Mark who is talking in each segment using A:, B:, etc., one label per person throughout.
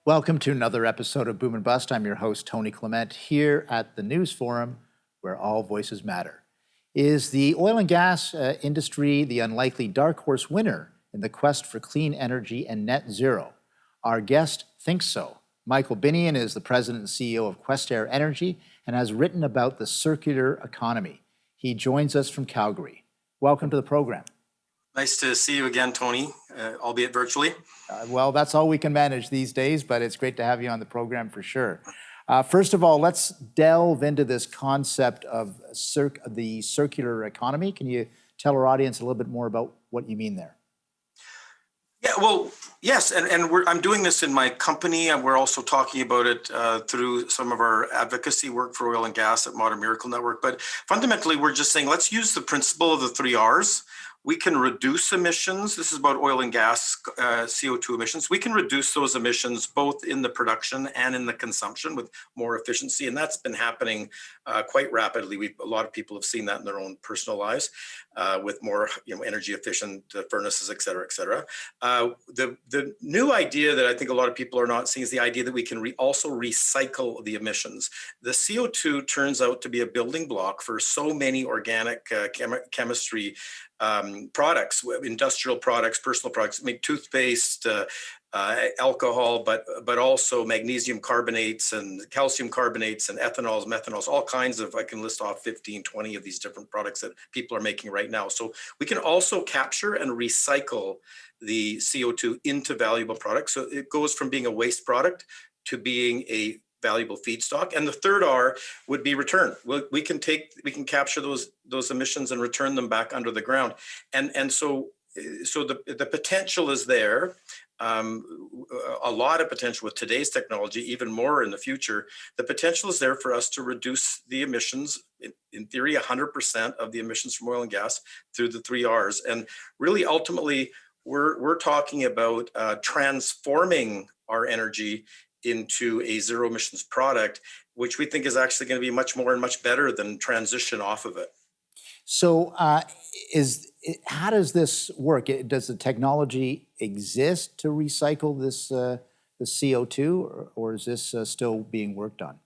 A: Welcome to another episode of Boom and Bust. I'm your host, Tony Clement, here at the News Forum, where all voices matter. Is the oil and gas industry the unlikely dark horse winner in the quest for clean energy and net zero? Our guest thinks so. Michael Binnion is the president and CEO of Questair Energy and has written about the circular economy. He joins us from Calgary. Welcome to the program.
B: Nice to see you again, Tony, albeit virtually.
A: Well, that's all we can manage these days, but it's great to have you on the program for sure. First of all, let's delve into this concept of the circular economy. Can you tell our audience a little bit more about what you mean there?
B: Yeah, well, yes, and I'm doing this in my company, and we're also talking about it through some of our advocacy work for oil and gas at Modern Miracle Network. But fundamentally, we're just saying, let's use the principle of the 3 Rs. We can reduce emissions. This is about oil and gas CO2 emissions. We can reduce those emissions both in the production and in the consumption with more efficiency, and that's been happening quite rapidly. A lot of people have seen that in their own personal lives with more, energy efficient furnaces, et cetera, et cetera. The new idea that I think a lot of people are not seeing is the idea that we can also recycle the emissions. The CO2 turns out to be a building block for so many organic chemistry products, industrial products, personal products, make toothpaste, alcohol, but also magnesium carbonates and calcium carbonates and ethanols, methanols, all kinds of, I can list off 15, 20 of these different products that people are making right now. So we can also capture and recycle the CO2 into valuable products. So it goes from being a waste product to being a valuable feedstock. And the 3rd R would be return. We can capture those emissions and return them back under the ground. And so the potential is there. A lot of potential with today's technology, even more in the future. The potential is there for us to reduce the emissions, in theory, 100% of the emissions from oil and gas through the 3 Rs. And really, ultimately, we're talking about transforming our energy into a zero emissions product, which we think is actually going to be much more and much better than transition off of it.
A: So how does this work? Does the technology exist to recycle the CO2, or is this still being worked on?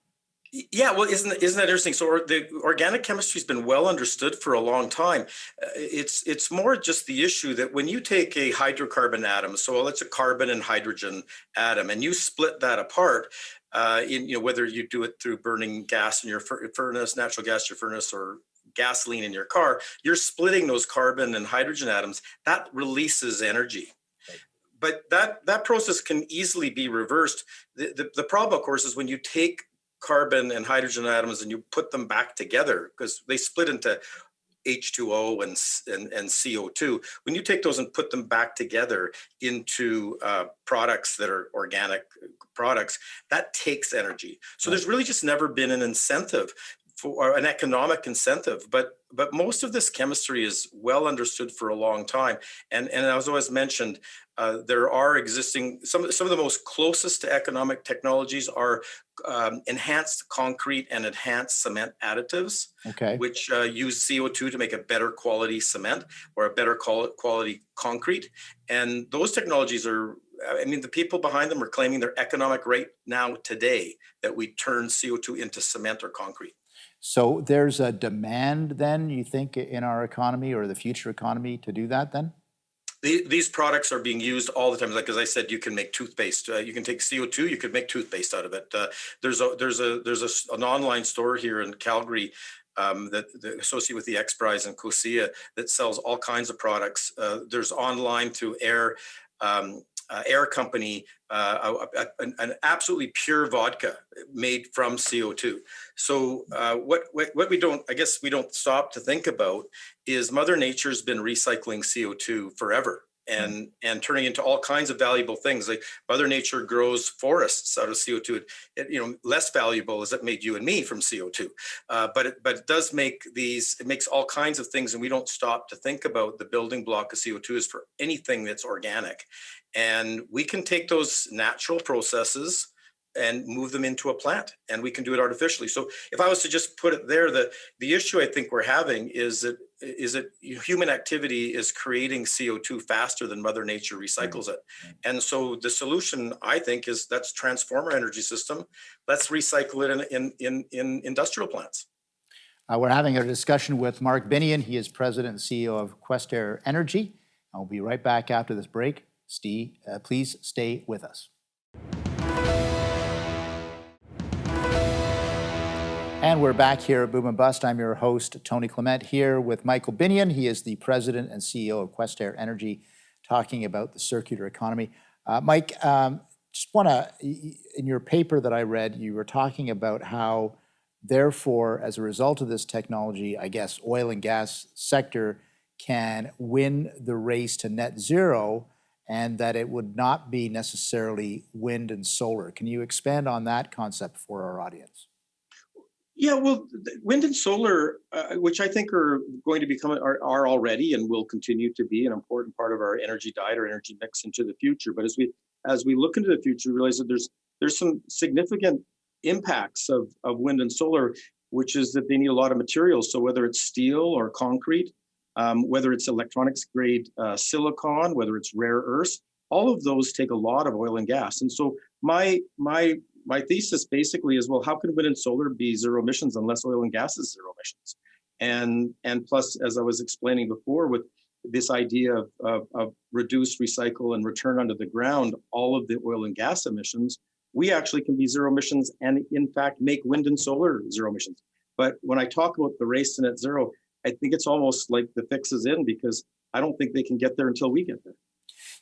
B: Yeah, well, isn't that interesting? So the organic chemistry has been well understood for a long time. It's more just the issue that when you take a hydrocarbon atom, so it's a carbon and hydrogen atom, and you split that apart, whether you do it through burning gas in your furnace, natural gas in your furnace, or gasoline in your car, you're splitting those carbon and hydrogen atoms. That releases energy. But that process can easily be reversed. The problem, of course, is when you take carbon and hydrogen atoms and you put them back together, because they split into H2O and CO2. When you take those and put them back together into products that are organic products, that takes energy. So there's really just never been an incentive for an economic incentive, but most of this chemistry is well understood for a long time. And as always mentioned, there are existing some of the most closest to economic technologies are enhanced concrete and enhanced cement additives, which use CO2 to make a better quality cement or a better quality concrete. And those technologies are, the people behind them are claiming they're economic right now today that we turn CO2 into cement or concrete.
A: So there's a demand then, you think, in our economy or the future economy to do that then?
B: These products are being used all the time. Like, as I said, you can make toothpaste. You can take CO2. You could make toothpaste out of it. There's an online store here in Calgary that associated with the X Prize and COSIA that sells all kinds of products. There's online through Air Company, an absolutely pure vodka made from CO2. So what we don't stop to think about is Mother Nature's been recycling CO2 forever and turning into all kinds of valuable things. Like Mother Nature grows forests out of CO2. Less valuable is it made you and me from CO2, but it does make it makes all kinds of things, and we don't stop to think about the building block of CO2 is for anything that's organic. And we can take those natural processes and move them into a plant, and we can do it artificially. So if I was to just put it there, the issue I think we're having is that human activity is creating CO2 faster than Mother Nature recycles it. And so the solution, I think, is let's transform our energy system. Let's recycle it in industrial plants.
A: We're having a discussion with Mark Binnion. He is president and CEO of Questerre Energy. I'll be right back after this break. Steve, please stay with us. And we're back here at Boom and Bust. I'm your host, Tony Clement, here with Michael Binnion. He is the president and CEO of Questerre Energy, talking about the circular economy. Mike, just want to, in your paper that I read, you were talking about how, therefore, as a result of this technology, I guess oil and gas sector can win the race to net zero, and that it would not be necessarily wind and solar. Can you expand on that concept for our audience?
C: Yeah, well, wind and solar, which I think are going to become, are already and will continue to be an important part of our energy diet or energy mix into the future. But as we look into the future, we realize that there's some significant impacts of wind and solar, which is that they need a lot of materials. So whether it's steel or concrete, whether it's electronics grade silicon, whether it's rare earths, all of those take a lot of oil and gas. And so my thesis basically is, well, how can wind and solar be zero emissions unless oil and gas is zero emissions? And plus, as I was explaining before, with this idea of reduce, recycle, and return under the ground all of the oil and gas emissions, we actually can be zero emissions and in fact make wind and solar zero emissions. But when I talk about the race to net zero, I think it's almost like the fix is in, because I don't think they can get there until we get there.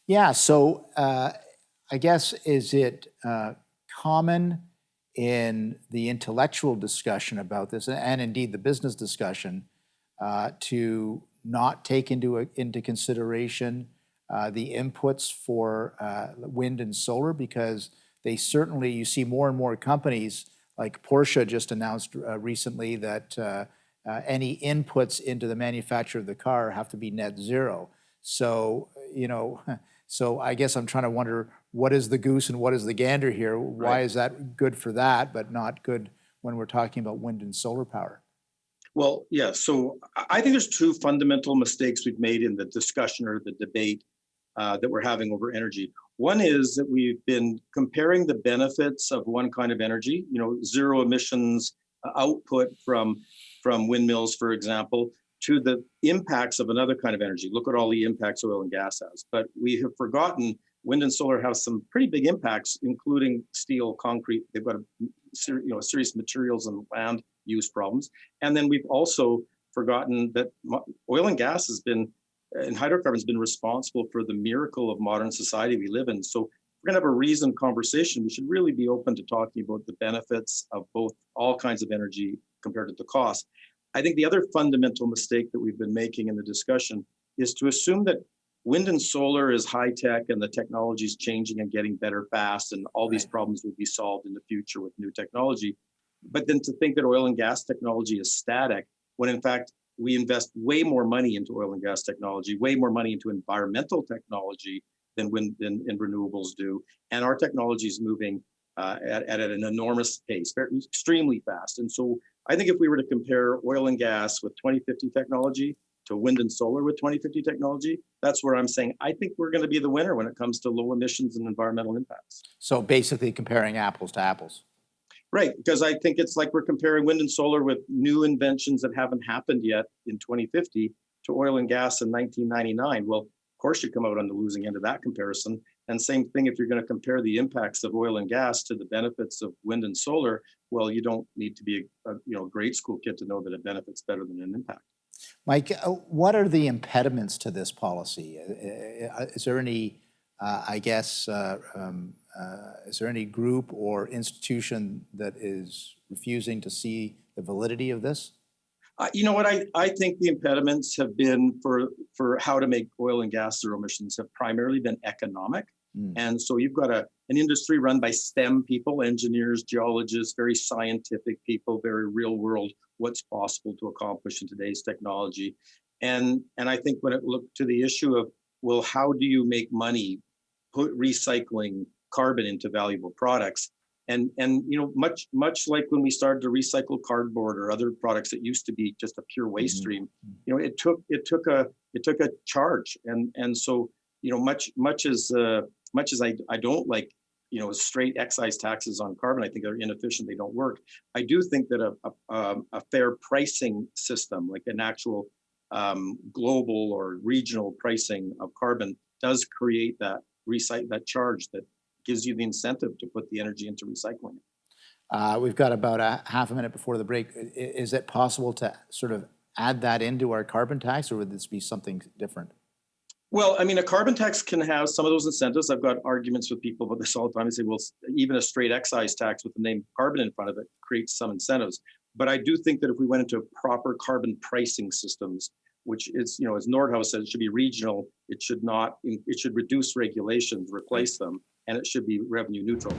A: Yeah, so I guess, is it common in the intellectual discussion about this, and indeed the business discussion, to not take into consideration the inputs for wind and solar? Because they certainly, you see more and more companies, like Porsche just announced recently that any inputs into the manufacture of the car have to be net zero. So, so I guess I'm trying to wonder, what is the goose and what is the gander here? Why is that good for that, but not good when we're talking about wind and solar power?
C: Well, yeah, so I think there's two fundamental mistakes we've made in the discussion or the debate that we're having over energy. One is that we've been comparing the benefits of one kind of energy, zero emissions output from windmills, for example, to the impacts of another kind of energy. Look at all the impacts oil and gas has. But we have forgotten wind and solar have some pretty big impacts, including steel, concrete. They've got a serious materials and land use problems. And then we've also forgotten that oil and gas and hydrocarbons has been responsible for the miracle of modern society we live in. So if we're going to have a reasoned conversation, we should really be open to talking about the benefits of both, all kinds of energy compared to the cost. I think the other fundamental mistake that we've been making in the discussion is to assume that wind and solar is high tech and the technology is changing and getting better fast, and all these problems will be solved in the future with new technology. But then to think that oil and gas technology is static, when in fact we invest way more money into oil and gas technology, way more money into environmental technology than renewables do, and our technology is moving at an enormous pace, extremely fast. And so I think if we were to compare oil and gas with 2050 technology to wind and solar with 2050 technology, that's where I'm saying I think we're going to be the winner when it comes to low emissions and environmental impacts.
A: So basically comparing apples to apples.
C: Right, because I think it's like we're comparing wind and solar with new inventions that haven't happened yet in 2050 to oil and gas in 1999. Well, of course you come out on the losing end of that comparison. And same thing if you're going to compare the impacts of oil and gas to the benefits of wind and solar, well, you don't need to be a grade school kid to know that it benefits better than an impact.
A: Mike, what are the impediments to this policy? Is there any, is there any group or institution that is refusing to see the validity of this?
C: You know what, I think the impediments have been for how to make oil and gas zero emissions have primarily been economic. And so you've got an industry run by STEM people, engineers, geologists, very scientific people, very real world, what's possible to accomplish in today's technology. And I think when it looked to the issue of, well, how do you make money recycling carbon into valuable products? And much like when we started to recycle cardboard or other products that used to be just a pure waste stream, it took a charge. And so much as I don't like straight excise taxes on carbon, I think they're inefficient, they don't work. I do think that a fair pricing system, like an actual global or regional pricing of carbon, does create that charge that gives you the incentive to put the energy into recycling.
A: We've got about a half a minute before the break. Is it possible to sort of add that into our carbon tax, or would this be something different?
C: Well, I mean, a carbon tax can have some of those incentives. I've got arguments with people about this all the time. They say, well, even a straight excise tax with the name carbon in front of it creates some incentives. But I do think that if we went into proper carbon pricing systems, which is, as Nordhaus said, it should be regional. It should not. It should reduce regulations, replace them, and it should be revenue neutral.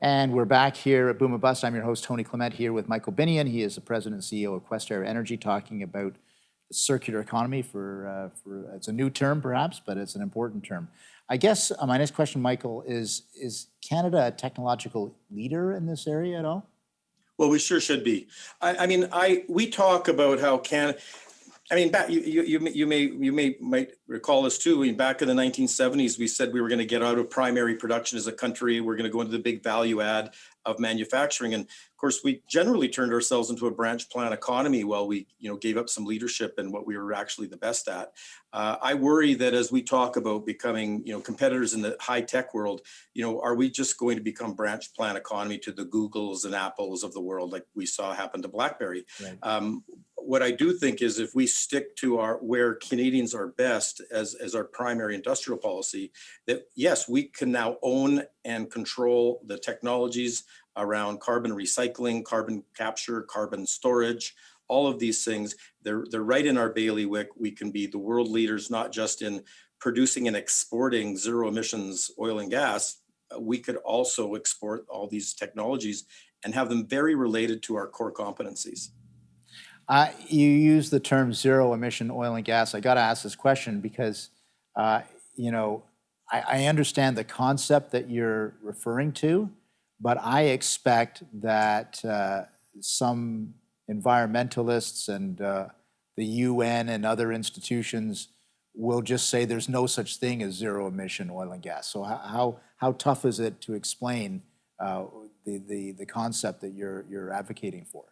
A: And we're back here at Boom and Bust. I'm your host, Tony Clement, here with Michael Binnion. He is the president and CEO of Questerre Energy, talking about the circular economy for it's a new term perhaps, but it's an important term. I guess my next question, Michael, is Canada a technological leader in this area at all?
B: Well, we sure should be. We talk about how Canada. Back you might recall this too. Back in the 1970s, we said we were going to get out of primary production as a country. We're going to go into the big value add of manufacturing, and of course, we generally turned ourselves into a branch plant economy while we, gave up some leadership in what we were actually the best at. I worry that as we talk about becoming, competitors in the high tech world, are we just going to become branch plant economy to the Googles and Apples of the world, like we saw happen to BlackBerry? Right. What I do think is if we stick to where Canadians are best as our primary industrial policy, that yes, we can now own and control the technologies around carbon recycling, carbon capture, carbon storage, all of these things. They're right in our bailiwick. We can be the world leaders, not just in producing and exporting zero emissions oil and gas. We could also export all these technologies and have them very related to our core competencies.
A: You use the term zero emission oil and gas. I got to ask this question because, I understand the concept that you're referring to, but I expect that some environmentalists and the UN and other institutions will just say there's no such thing as zero emission oil and gas. So how tough is it to explain the concept that you're advocating for?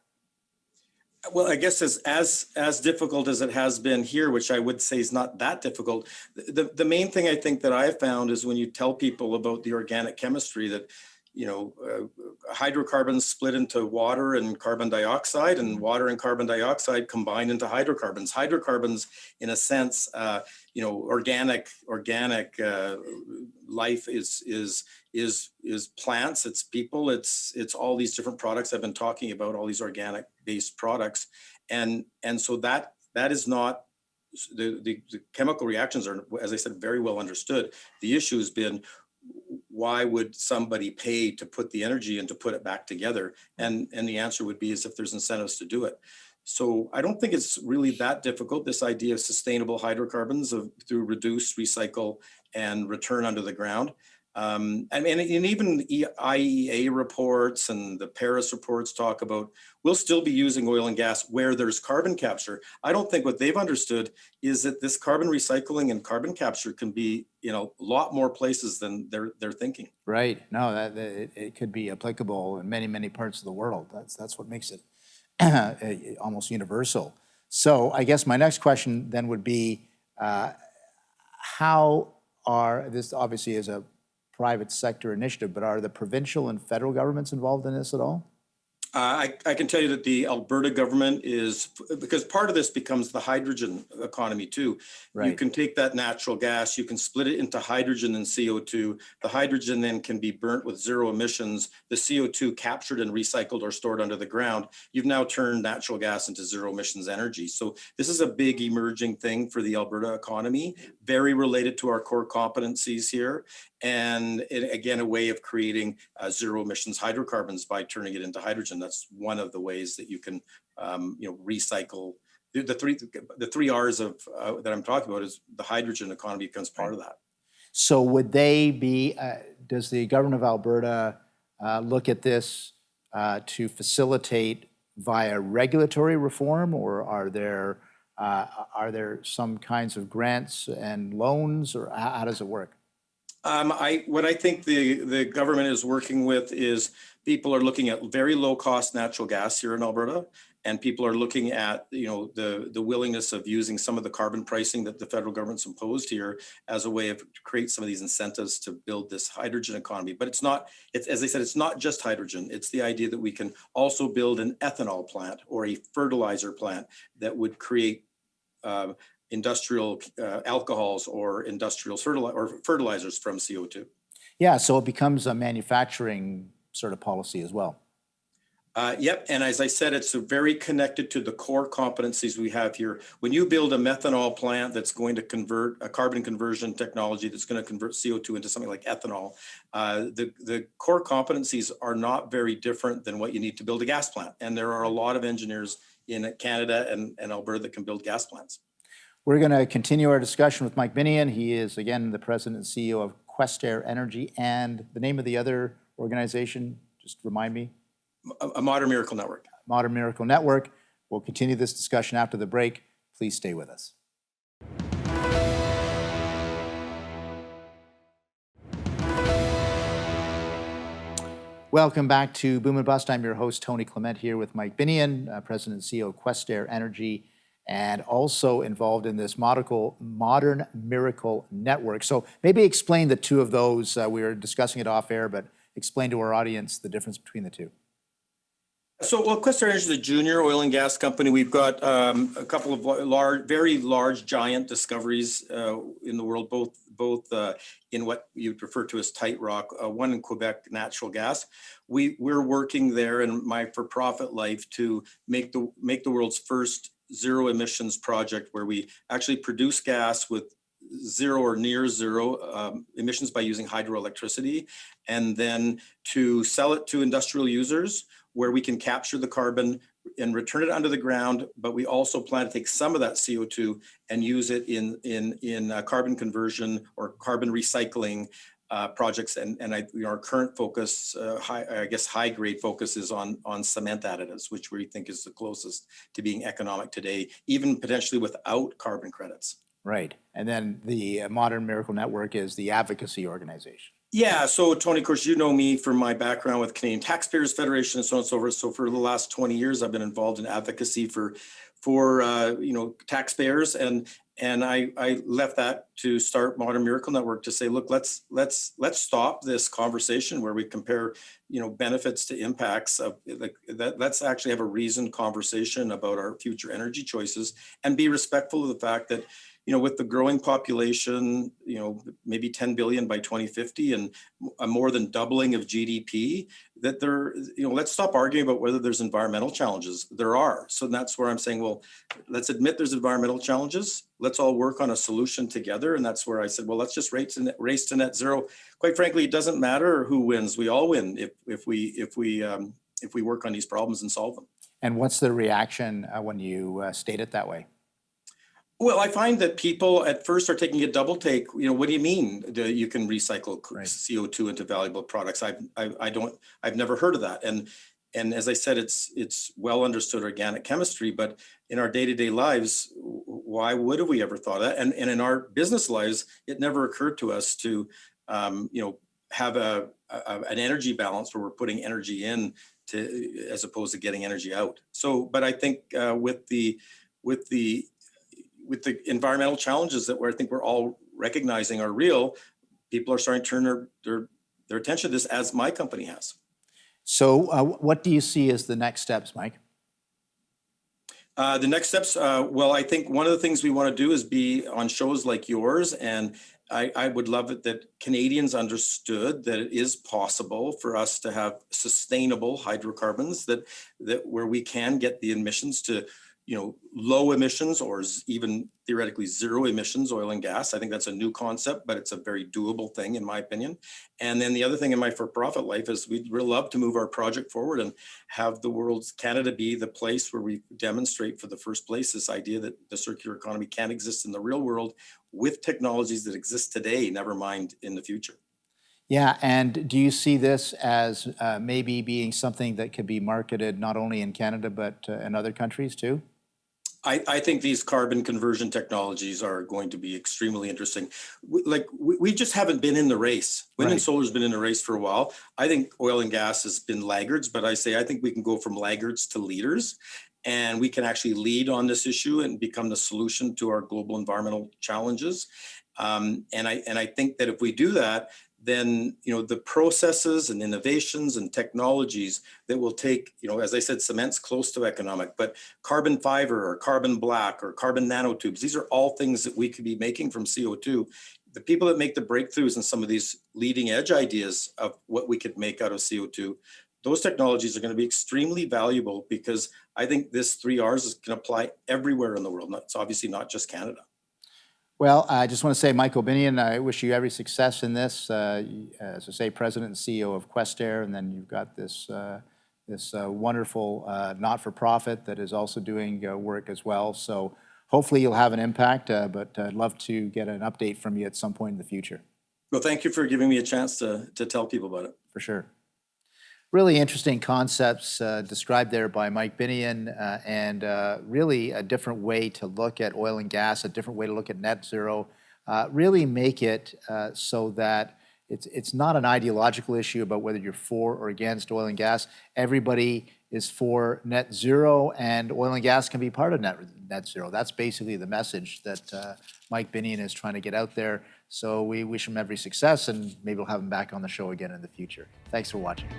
B: Well, I guess as difficult as it has been here, which I would say is not that difficult, the main thing I think that I have found is when you tell people about the organic chemistry that, hydrocarbons split into water and carbon dioxide, and water and carbon dioxide combine into hydrocarbons. Hydrocarbons, in a sense, organic life is plants, it's people, it's all these different products I've been talking about, all these organic based products, and so that is not the chemical reactions are, as I said, very well understood. The issue has been, why would somebody pay to put the energy and to put it back together? And the answer would be is if there's incentives to do it. So I don't think it's really that difficult, this idea of sustainable hydrocarbons through reduce, recycle, and return under the ground. And even IEA reports and the Paris reports talk about we'll still be using oil and gas where there's carbon capture. I don't think what they've understood is that this carbon recycling and carbon capture can be a lot more places than they're thinking.
A: Right. No, it could be applicable in many parts of the world. That's what makes it almost universal. So I guess my next question then would be, this obviously is a private sector initiative, but are the provincial and federal governments involved in this at all?
B: I can tell you that the Alberta government is, because part of this becomes the hydrogen economy too. Right. You can take that natural gas, you can split it into hydrogen and CO2. The hydrogen then can be burnt with zero emissions. The CO2 captured and recycled or stored under the ground. You've now turned natural gas into zero emissions energy. So this is a big emerging thing for the Alberta economy, very related to our core competencies here. And again, a way of creating zero emissions hydrocarbons by turning it into hydrogen. That's one of the ways that you can, recycle
C: the three R's of that I'm talking about is the hydrogen economy becomes part of that.
A: So would they be, does the government of Alberta look at this to facilitate via regulatory reform, or are there some kinds of grants and loans, or how does it work?
C: What I think the government is working with is people are looking at very low cost natural gas here in Alberta, and people are looking at the willingness of using some of the carbon pricing that the federal government's imposed here as a way of to create some of these incentives to build this hydrogen economy. But it's as I said, it's not just hydrogen. It's the idea that we can also build an ethanol plant or a fertilizer plant that would create industrial alcohols or industrial fertilizers from CO2.
A: Yeah, so it becomes a manufacturing sort of policy as well.
C: Yep, and as I said, it's very connected to the core competencies we have here. When you build a methanol plant that's going to convert a carbon conversion technology that's going to convert CO2 into something like ethanol, the core competencies are not very different than what you need to build a gas plant. And there are a lot of engineers in Canada and Alberta that can build gas plants.
A: We're going to continue our discussion with Mike Binnion. He is, again, the president and CEO of Questerre Energy, and the name of the other organization, just remind me.
C: A Modern Miracle Network.
A: Modern Miracle Network. We'll continue this discussion after the break. Please stay with us. Welcome back to Boom and Bust. I'm your host, Tony Clement, here with Mike Binnion, President and CEO of Questerre Energy, and also involved in this Modern Miracle Network. So maybe explain the two of those. We were discussing it off air, but explain to our audience the difference between the two.
C: So, Questerre Energy is a junior oil and gas company. We've got a couple of very large, giant discoveries in the world, both in what you refer to as tight rock, one in Quebec, natural gas. We're working there in my for-profit life to make the world's first zero emissions project, where we actually produce gas with zero or near zero emissions by using hydroelectricity, and then to sell it to industrial users, where we can capture the carbon and return it under the ground. But we also plan to take some of that CO2 and use it in carbon conversion or carbon recycling projects. And our current focus, high grade focus, is on cement additives, which we think is the closest to being economic today, even potentially without carbon credits.
A: Right. And then the Modern Miracle Network is the advocacy organization.
C: Yeah. So, Tony, of course, you know me from my background with Canadian Taxpayers Federation and so on and so forth. So for the last 20 years, I've been involved in advocacy for taxpayers. And I left that to start Modern Miracle Network to say, look, let's stop this conversation where we compare, benefits to impacts. Let's actually have a reasoned conversation about our future energy choices and be respectful of the fact that, with the growing population, maybe 10 billion by 2050 and a more than doubling of GDP, that let's stop arguing about whether there's environmental challenges. There are. So that's where I'm saying, well, let's admit there's environmental challenges. Let's all work on a solution together. And that's where I said, well, let's just race to net zero. Quite frankly, it doesn't matter who wins. We all win if we work on these problems and solve them. And
A: what's the reaction when you state it that way?
C: Well, I find that people at first are taking a double take. What do you mean that you can recycle CO2 into valuable products? I've never heard of that. And as I said, it's well understood organic chemistry, but in our day-to-day lives, why would have we ever thought of that? And in our business lives, it never occurred to us to, have an energy balance where we're putting energy in as opposed to getting energy out. So, but I think with the environmental challenges that I think we're all recognizing are real, people are starting to turn their attention to this, as my company has.
A: So what do you see as the next steps, Mike?
C: The next steps, well, I think one of the things we want to do is be on shows like yours. And I would love it that Canadians understood that it is possible for us to have sustainable hydrocarbons that where we can get the emissions to low emissions or even theoretically zero emissions oil and gas. I think that's a new concept, but it's a very doable thing in my opinion. And then the other thing in my for-profit life is we'd really love to move our project forward and have the world's Canada be the place where we demonstrate for the first place this idea that the circular economy can exist in the real world with technologies that exist today, never mind in the future.
A: Yeah, and do you see this as maybe being something that could be marketed not only in Canada, but in other countries too?
C: I think these carbon conversion technologies are going to be extremely interesting. We just haven't been in the race. Wind and solar has been in the race for a while. I think oil and gas has been laggards, but I think we can go from laggards to leaders, and we can actually lead on this issue and become the solution to our global environmental challenges. And I think that if we do that, then the processes and innovations and technologies that will take, as I said, cement's close to economic, but carbon fiber or carbon black or carbon nanotubes, these are all things that we could be making from CO2. The people that make the breakthroughs in some of these leading edge ideas of what we could make out of CO2, those technologies are going to be extremely valuable, because I think this 3Rs can apply everywhere in the world. It's obviously not just Canada.
A: Well, I just want to say, Michael Binnion, I wish you every success in this. As I say, President and CEO of Questair, and then you've got this wonderful not-for-profit that is also doing work as well. So hopefully you'll have an impact, but I'd love to get an update from you at some point in the future.
C: Well, thank you for giving me a chance to tell people about it.
A: For sure. Really interesting concepts described there by Mike Binnion, and really a different way to look at oil and gas, a different way to look at net zero, really make it so that it's not an ideological issue about whether you're for or against oil and gas. Everybody is for net zero, and oil and gas can be part of net zero. That's basically the message that Mike Binnion is trying to get out there. So we wish him every success, and maybe we'll have him back on the show again in the future. Thanks for watching.